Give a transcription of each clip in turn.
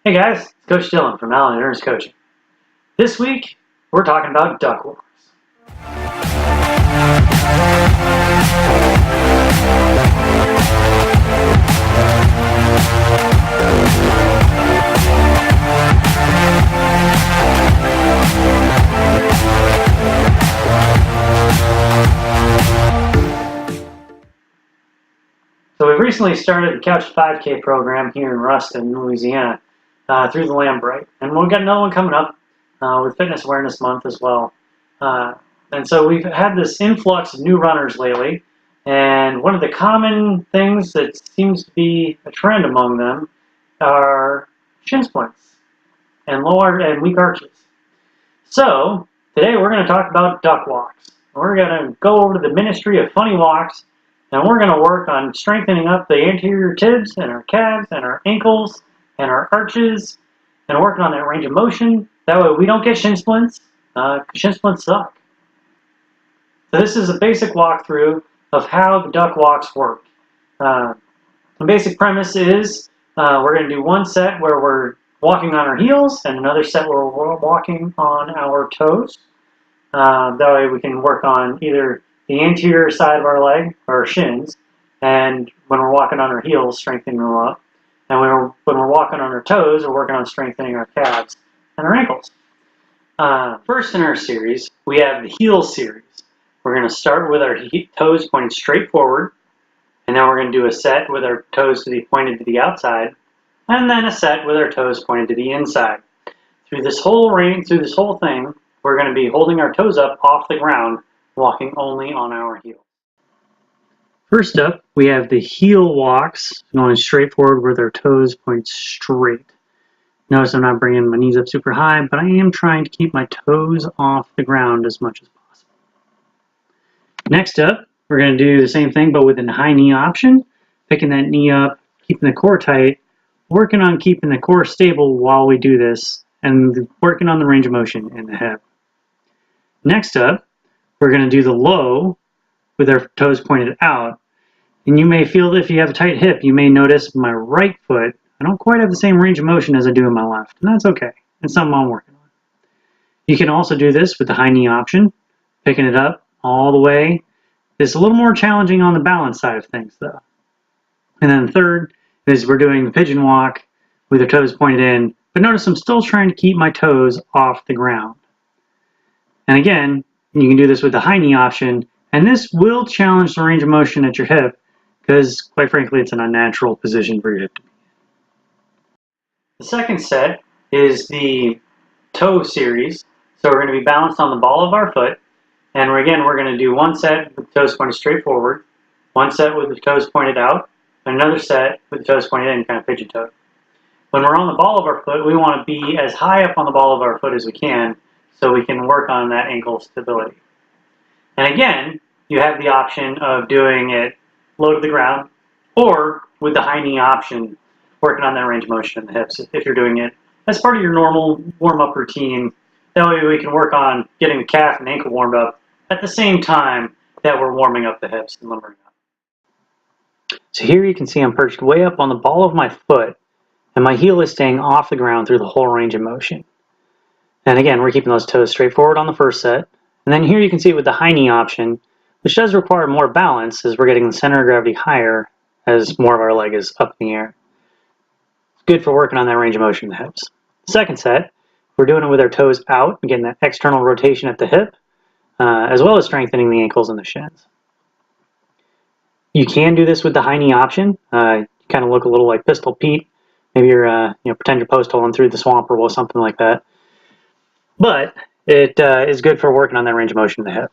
Hey guys, it's Coach Dylan from Allen Endurance Coaching. This week, we're talking about duck walks. So we've recently started the Couch 5K program here in Ruston, Louisiana, through the Lambright. And we've got another one coming up with Fitness Awareness Month as well. And so we've had this influx of new runners lately, and one of the common things that seems to be a trend among them are shin splints and weak arches. So today we're going to talk about duck walks. We're going to go over to the Ministry of Funny Walks, and we're going to work on strengthening up the anterior tibs and our calves and our ankles and our arches, and working on that range of motion. That way we don't get shin splints, because shin splints suck. So this is a basic walkthrough of how the duck walks work. The basic premise is we're going to do one set where we're walking on our heels and another set where we're walking on our toes. That way we can work on either the anterior side of our leg, or our shins, and when we're walking on our heels, strengthening them up. And when we're walking on our toes, we're working on strengthening our calves and our ankles. First in our series, we have the heel series. We're going to start with our toes pointed straight forward, and then we're going to do a set with our toes pointed to the outside, and then a set with our toes pointed to the inside. Through this whole thing, we're going to be holding our toes up off the ground, walking only on our heels. First up, we have the heel walks, going straight forward with our toes pointed straight. Notice I'm not bringing my knees up super high, but I am trying to keep my toes off the ground as much as possible. Next up, we're going to do the same thing, but with a high knee option. Picking that knee up, keeping the core tight, working on keeping the core stable while we do this, and working on the range of motion in the hip. Next up, we're going to do the low with our toes pointed out. And you may feel that if you have a tight hip, you may notice my right foot, I don't quite have the same range of motion as I do in my left. And that's okay. It's something I'm working on. You can also do this with the high knee option, picking it up all the way. It's a little more challenging on the balance side of things, though. And then third is we're doing the pigeon walk with the toes pointed in, but notice I'm still trying to keep my toes off the ground. And again, you can do this with the high knee option, and this will challenge the range of motion at your hip, because quite frankly, it's an unnatural position for your hip to be in. The second set is the toe series. So we're going to be balanced on the ball of our foot, and we're going to do one set with the toes pointed straight forward, one set with the toes pointed out, and another set with the toes pointed in, kind of pigeon-toed. When we're on the ball of our foot, we want to be as high up on the ball of our foot as we can, so we can work on that ankle stability. And again, you have the option of doing it low to the ground, or with the high knee option, working on that range of motion in the hips if you're doing it as part of your normal warm-up routine. That way we can work on getting the calf and ankle warmed up at the same time that we're warming up the hips and limbering up. So here you can see I'm perched way up on the ball of my foot, and my heel is staying off the ground through the whole range of motion. And again, we're keeping those toes straight forward on the first set. And then here you can see with the high knee option, which does require more balance as we're getting the center of gravity higher as more of our leg is up in the air. It's good for working on that range of motion in the hips. Second set, we're doing it with our toes out and getting that external rotation at the hip, as well as strengthening the ankles and the shins. You can do this with the high knee option. You kind of look a little like Pistol Pete. Maybe you're, pretend you're post holing through the swamp or something like that. But it is good for working on that range of motion in the hip.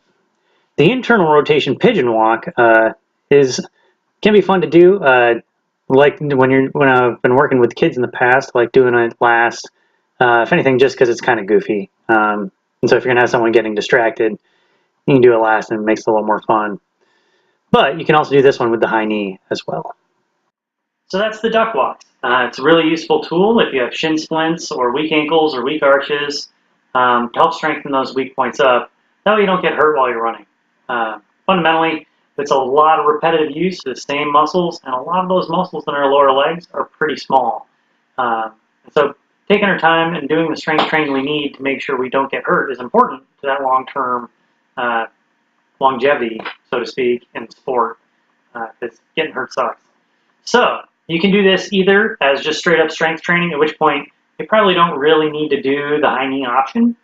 The internal rotation pigeon walk can be fun to do. Like when I've been working with kids in the past, like doing it last. If anything, just because it's kind of goofy. And so if you're gonna have someone getting distracted, you can do it last, and it makes it a little more fun. But you can also do this one with the high knee as well. So that's the duck walk. It's a really useful tool if you have shin splints or weak ankles or weak arches, to help strengthen those weak points up. That way you don't get hurt while you're running. Fundamentally, it's a lot of repetitive use of the same muscles, and a lot of those muscles in our lower legs are pretty small. So taking our time and doing the strength training we need to make sure we don't get hurt is important to that long-term longevity, so to speak, in sport, because getting hurt sucks. So you can do this either as just straight up strength training, at which point you probably don't really need to do the high knee option.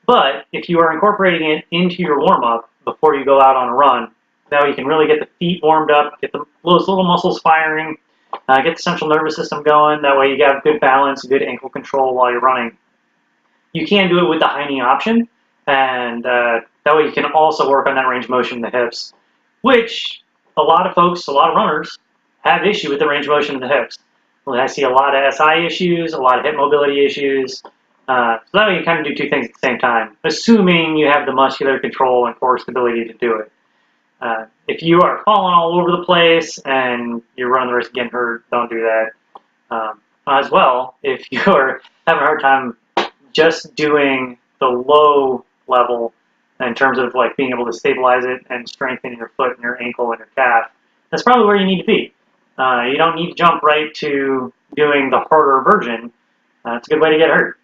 But if you are incorporating it into your warm-up before you go out on a run, that way you can really get the feet warmed up, get those little muscles firing, get the central nervous system going. That way you have good balance, good ankle control while you're running. You can do it with the high knee option, and that way you can also work on that range of motion in the hips, which a lot of folks, a lot of runners, have issue with the range of motion in the hips. Well, I see a lot of SI issues, a lot of hip mobility issues. So that way you kind of do two things at the same time, assuming you have the muscular control and core stability to do it. If you are falling all over the place and you're running the risk of getting hurt, don't do that. As well, if you're having a hard time just doing the low level in terms of like being able to stabilize it and strengthen your foot and your ankle and your calf, that's probably where you need to be. You don't need to jump right to doing the harder version. It's a good way to get hurt.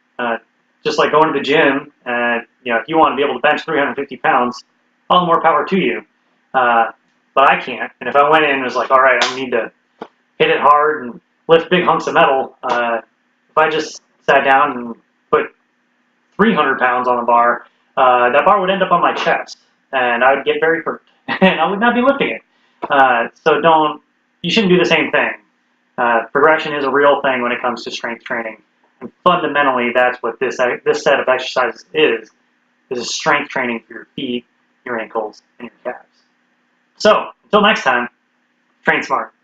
Just like going to the gym, and if you want to be able to bench 350 pounds, all the more power to you. But I can't. And if I went in and was like, all right, I need to hit it hard and lift big hunks of metal, if I just sat down and put 300 pounds on the bar, that bar would end up on my chest, and I would get very hurt, and I would not be lifting it. So you shouldn't do the same thing. Progression is a real thing when it comes to strength training. And fundamentally, that's what this set of exercises is strength training for your feet, your ankles, and your calves. So, until next time, train smart.